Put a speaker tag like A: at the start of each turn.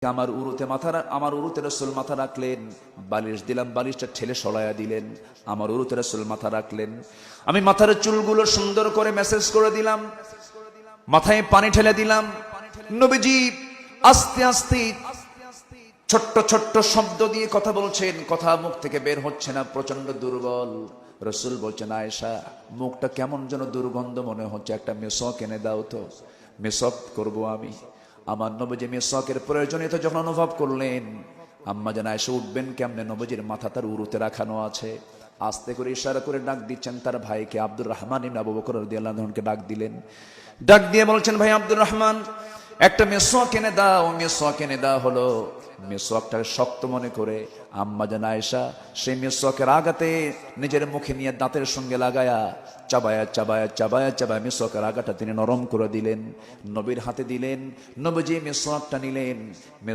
A: আমার উরুতে রাসূল মাথা রাখলেন, বালিশ দিলাম, বালিশটা ঠেলে সরায়া দিলেন, আমার উরুতে রাসূল মাথা রাখলেন। আমি মাথার চুলগুলো সুন্দর করে ম্যাসেজ করে দিলাম, মাথায় পানি ঢেলে দিলাম। নবীজি আস্তে আস্তে ছোট্ট ছোট্ট শব্দ দিয়ে কথা বলছেন, কথা মুখ থেকে বের হচ্ছে না, প্রচন্ড দুর্বল। রাসূল বলছেন, আয়েশা মুখটা কেমন যেন দুর্গন্ধ মনে হচ্ছে, একটা মেসওয়াক এনে দাও তো, মেসওয়াক করব আমি। আমার নবীজি মেসওয়াকের প্রয়োজনীয়তা যখন অনুভব করলেন, আম্মা জান আয়েশা উঠবেন কেমনে, নবীজির মাথা তার উরুতে রাখানো আছে। আস্তে করে ইশারা করে ডাক দিচ্ছেন তার ভাইকে, আব্দুর রহমান ইবনে আবু বকর রাদিয়াল্লাহু আনহুকে ডাক দিলেন। ডাক দিয়ে বলছেন, ভাই আব্দুর রহমান, একটা মেসওয়াক এনে দাও। মেসওয়াক এনে দেওয়া হলো। মেসওয়াকটা শক্ত মনে করে আম্মা জান আয়েশা সেই মেসওয়াকের আগাতে নিজের মুখে নিয়ে দাঁতের সঙ্গে লাগায়া চাবায়া চাবায়া চাবায়া চাবায়া মেসওয়াকের আগাটা তিনি নরম করে দিলেন, নবীর হাতে দিলেন। নবীজি মেসওয়াকটা নিলেন,